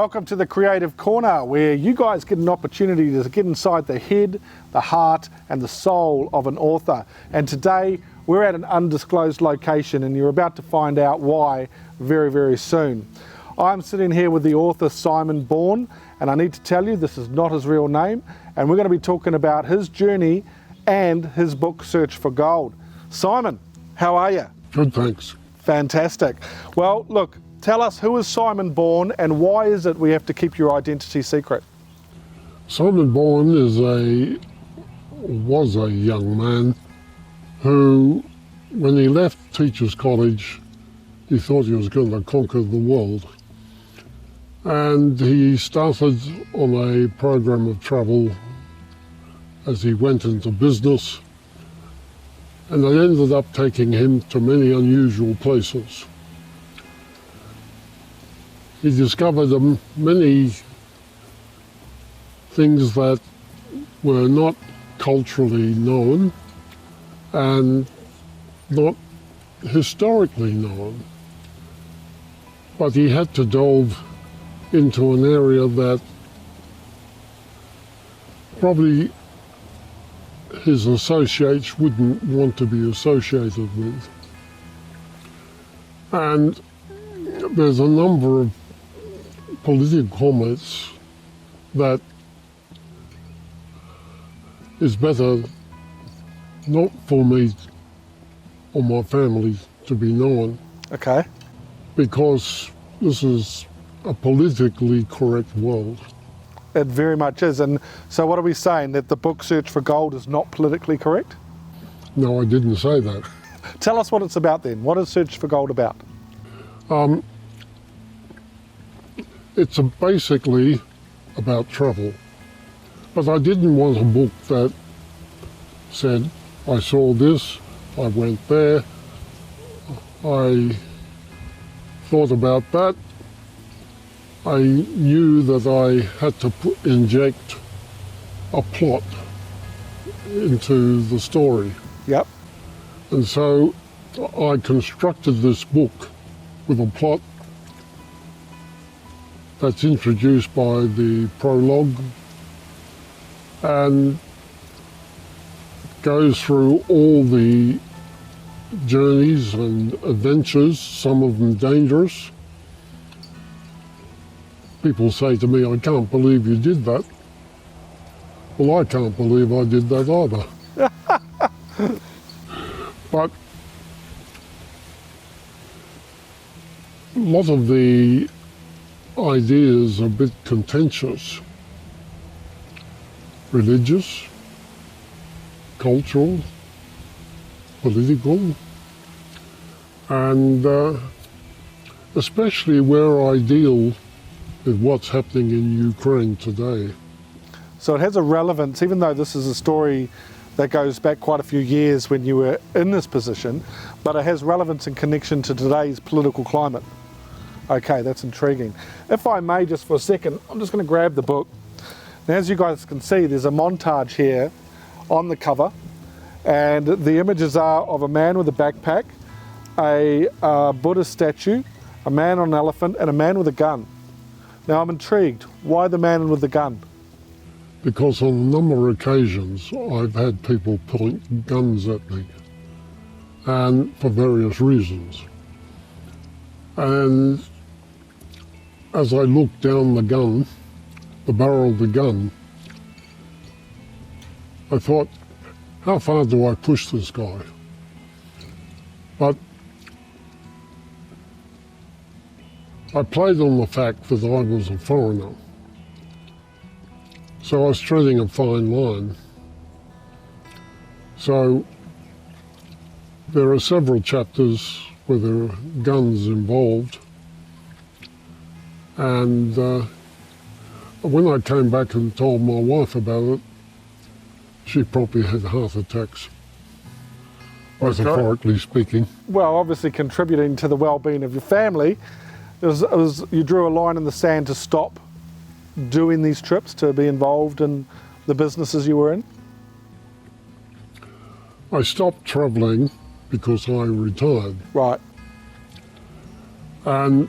Welcome to the Creative Corner, where you guys get an opportunity to get inside the head, the heart and the soul of an author. And today we're at an undisclosed location, and you're about to find out why very, very soon. I'm sitting here with the author Simon Bourne, and I need to tell you this is not his real name, and we're going to be talking about his journey and his book Search for Gold. Simon, how are you? Good, thanks. Fantastic. Well, look, tell us, who is Simon Bourne and why is it we have to keep your identity secret? Simon Bourne was a young man who, when he left Teachers College, he thought he was going to conquer the world. And he started on a program of travel as he went into business, and it ended up taking him to many unusual places. He discovered many things that were not culturally known and not historically known. But he had to delve into an area that probably his associates wouldn't want to be associated with. And there's a number of political comments that is better not for me or my family to be known. Okay. Because this is a politically correct world. It very much is. And so what are we saying, that the book Search for Gold is not politically correct? No, I didn't say that. Tell us what it's about then. What is Search for Gold about? It's basically about travel. But I didn't want a book that said, I saw this, I went there, I thought about that. I knew that I had to inject a plot into the story. Yep. And so I constructed this book with a plot that's introduced by the prologue and goes through all the journeys and adventures, some of them dangerous. People say to me, I can't believe you did that. Well, I can't believe I did that either. But a lot of the ideas are a bit contentious. Religious, cultural, political, and especially where I deal with what's happening in Ukraine today. So it has a relevance, even though this is a story that goes back quite a few years when you were in this position, but it has relevance and connection to today's political climate. Okay, that's intriguing. If I may, just for a second, I'm just going to grab the book. Now, as you guys can see, there's a montage here on the cover, and the images are of a man with a backpack, a Buddhist statue, a man on an elephant, and a man with a gun. Now, I'm intrigued. Why the man with the gun? Because on a number of occasions, I've had people point guns at me, and for various reasons. And as I looked down the gun, the barrel of the gun, I thought, how far do I push this guy? But I played on the fact that I was a foreigner. So I was treading a fine line. So there are several chapters where there are guns involved. And when I came back and told my wife about it, she probably had heart attacks, metaphorically speaking. Well, obviously contributing to the well-being of your family. You drew a line in the sand to stop doing these trips, to be involved in the businesses you were in? I stopped travelling because I retired. Right. And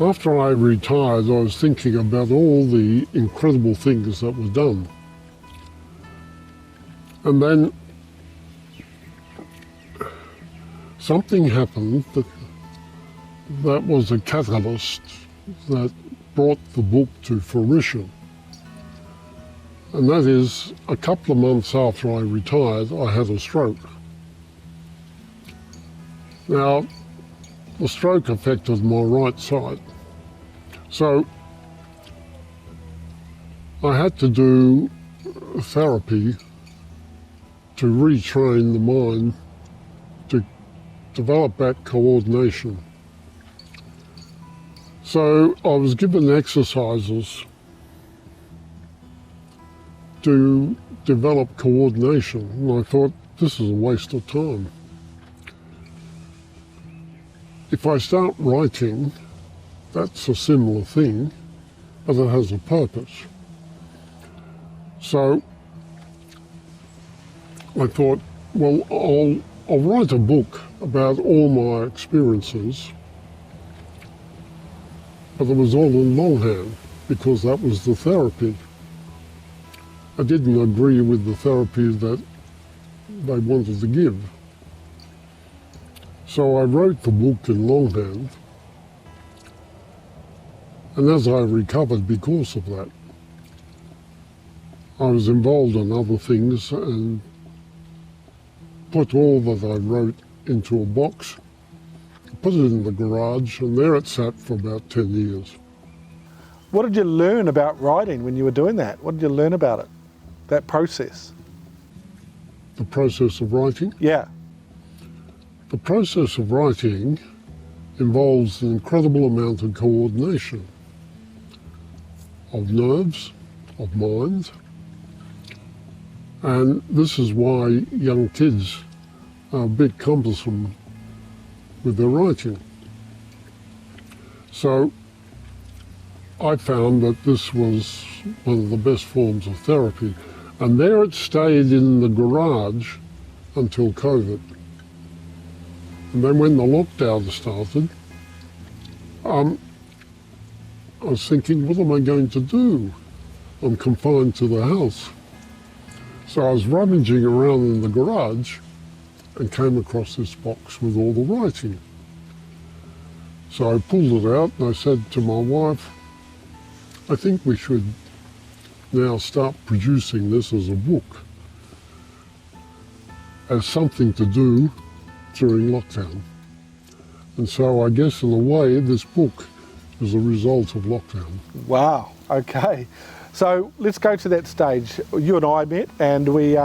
After I retired, I was thinking about all the incredible things that were done. And then something happened that was a catalyst that brought the book to fruition. And that is, a couple of months after I retired, I had a stroke. Now, the stroke affected my right side. So I had to do therapy to retrain the mind to develop that coordination. So I was given exercises to develop coordination, and I thought, this is a waste of time. If I start writing, that's a similar thing, but it has a purpose. So I thought, well, I'll write a book about all my experiences, but it was all in longhand because that was the therapy. I didn't agree with the therapy that they wanted to give. So I wrote the book in longhand, and as I recovered because of that, I was involved in other things and put all that I wrote into a box, put it in the garage, and there it sat for about 10 years. What did you learn about writing when you were doing that? What did you learn about it, that process? The process of writing? Yeah. The process of writing involves an incredible amount of coordination of nerves, of mind, and this is why young kids are a bit cumbersome with their writing. So I found that this was one of the best forms of therapy, and there it stayed in the garage until COVID. And then when the lockdown started, I was thinking, what am I going to do? I'm confined to the house. So I was rummaging around in the garage and came across this box with all the writing. So I pulled it out and I said to my wife, I think we should now start producing this as a book, as something to do during lockdown. And so I guess in a way this book is a result of lockdown. Wow, okay. So let's go to that stage. You and I met and we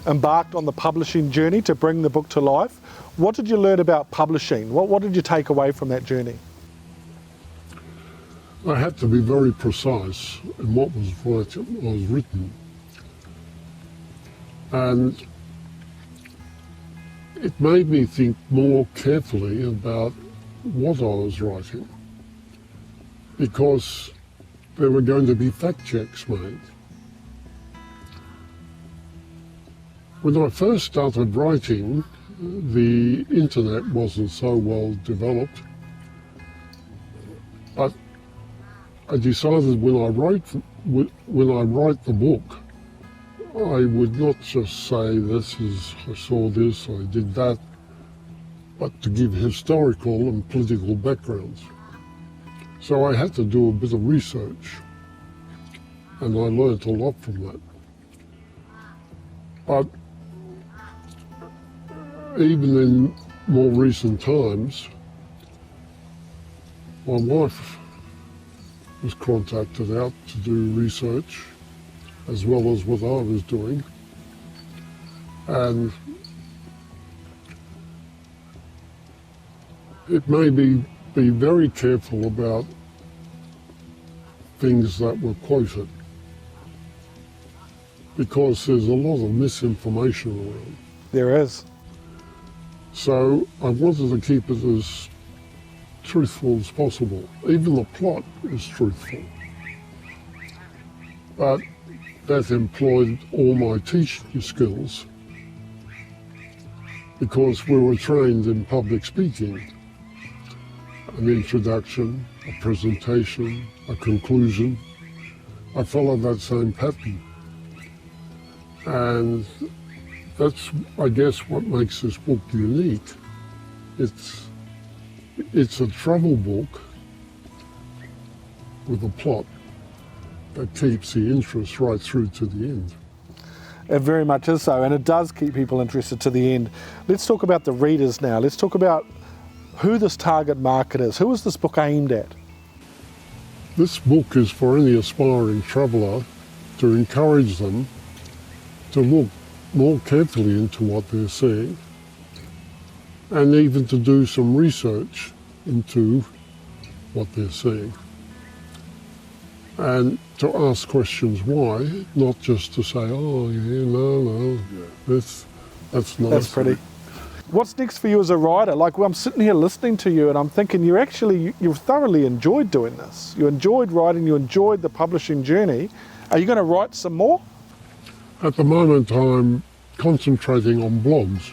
embarked on the publishing journey to bring the book to life. What did you learn about publishing? What did you take away from that journey? I had to be very precise in what was written. And it made me think more carefully about what I was writing, because there were going to be fact checks made. When I first started writing, the internet wasn't so well developed, but I decided when I write the book, I would not just say I saw this, I did that, but to give historical and political backgrounds. So I had to do a bit of research, and I learnt a lot from that. But even in more recent times, my wife was contacted out to do research as well as what I was doing, and it made me be very careful about things that were quoted, because there's a lot of misinformation around. There is. So I wanted to keep it as truthful as possible. Even the plot is truthful. But that employed all my teaching skills, because we were trained in public speaking. an introduction, a presentation, a conclusion. I follow that same pattern. And that's, I guess, what makes this book unique. It's a travel book with a plot that keeps the interest right through to the end. It very much is so, and it does keep people interested to the end. Let's talk about the readers now. Let's talk about who this target market is. Who is this book aimed at? This book is for any aspiring traveller to encourage them to look more carefully into what they're seeing, and even to do some research into what they're seeing. And to ask questions why, not just to say, oh yeah, no, that's nice. That's pretty. What's next for you as a writer? Like, well, I'm sitting here listening to you and I'm thinking you've thoroughly enjoyed doing this. You enjoyed writing, you enjoyed the publishing journey. Are you going to write some more? At the moment I'm concentrating on blogs,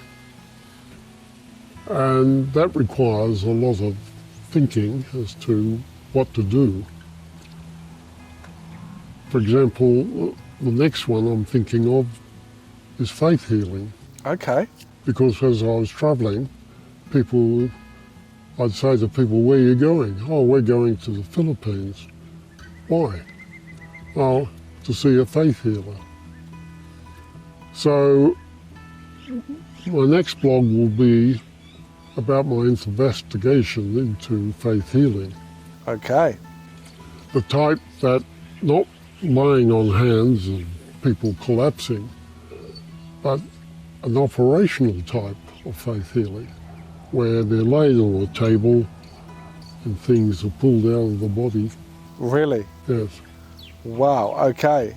and that requires a lot of thinking as to what to do. For example, the next one I'm thinking of is faith healing. Okay. Because as I was travelling, I'd say to people, where are you going? Oh, we're going to the Philippines. Why? Oh, to see a faith healer. So my next blog will be about my investigation into faith healing. Okay. The type that, not laying on hands and people collapsing, but an operational type of faith healing, where they're laid on a table and things are pulled out of the body. Really? Yes. Wow, okay.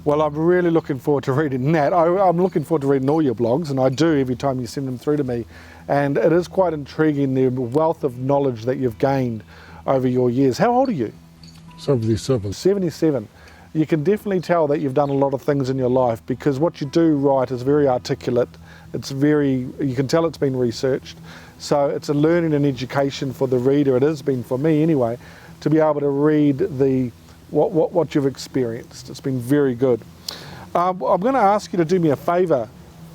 Well, I'm really looking forward to reading that. I'm looking forward to reading all your blogs, and I do every time you send them through to me. And it is quite intriguing, the wealth of knowledge that you've gained over your years. How old are you? 77. 77. You can definitely tell that you've done a lot of things in your life, because what you do write is very articulate. You can tell it's been researched. So it's a learning and education for the reader. It has been for me anyway, to be able to read what you've experienced. It's been very good. I'm going to ask you to do me a favour,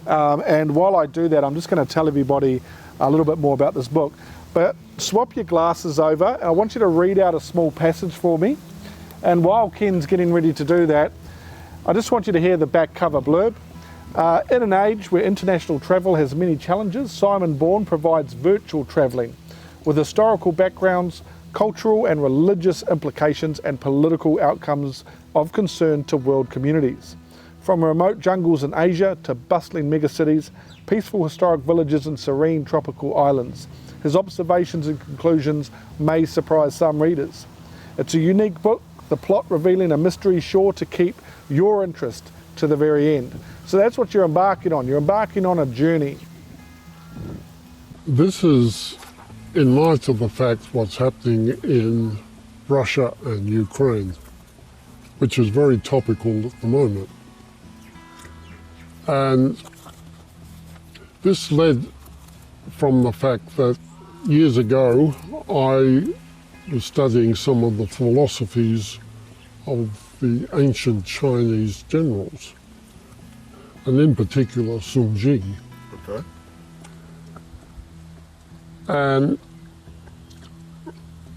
and while I do that, I'm just going to tell everybody a little bit more about this book. But swap your glasses over. I want you to read out a small passage for me. And while Ken's getting ready to do that, I just want you to hear the back cover blurb. In an age where international travel has many challenges, Simon Bourne provides virtual travelling with historical backgrounds, cultural and religious implications, and political outcomes of concern to world communities. From remote jungles in Asia to bustling megacities, peaceful historic villages and serene tropical islands, his observations and conclusions may surprise some readers. It's a unique book, the plot revealing a mystery sure to keep your interest to the very end. So that's what you're embarking on. You're embarking on a journey. This is in light of the fact what's happening in Russia and Ukraine, which is very topical at the moment. And this led from the fact that years ago I was studying some of the philosophies of the ancient Chinese generals, and in particular Sun Tzu. Okay. And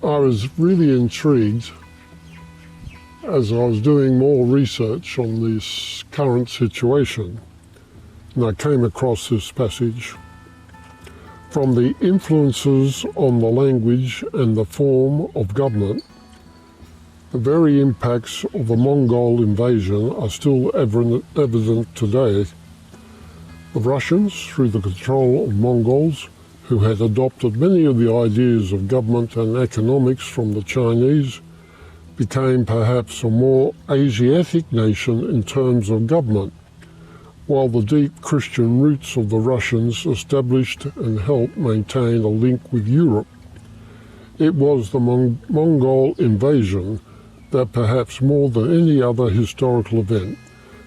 I was really intrigued as I was doing more research on this current situation, and I came across this passage. From the influences on the language and the form of government, the very impacts of the Mongol invasion are still evident today. The Russians, through the control of Mongols, who had adopted many of the ideas of government and economics from the Chinese, became perhaps a more Asiatic nation in terms of government, while the deep Christian roots of the Russians established and helped maintain a link with Europe. It was the Mongol invasion that, perhaps more than any other historical event,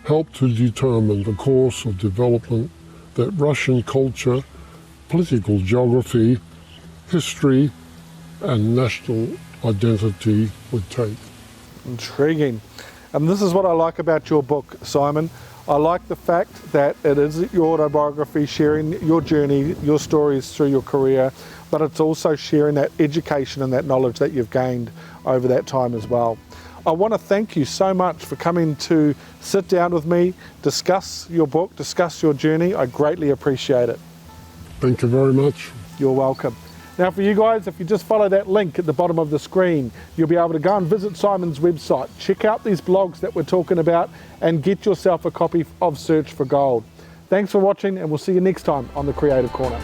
helped to determine the course of development that Russian culture, political geography, history, and national identity would take. Intriguing. And this is what I like about your book, Simon. I like the fact that it is your autobiography, sharing your journey, your stories through your career, but it's also sharing that education and that knowledge that you've gained over that time as well. I want to thank you so much for coming to sit down with me, discuss your book, discuss your journey. I greatly appreciate it. Thank you very much. You're welcome. Now for you guys, if you just follow that link at the bottom of the screen, you'll be able to go and visit Simon's website, check out these blogs that we're talking about, and get yourself a copy of Search for Gold. Thanks for watching, and we'll see you next time on the Creative Corner.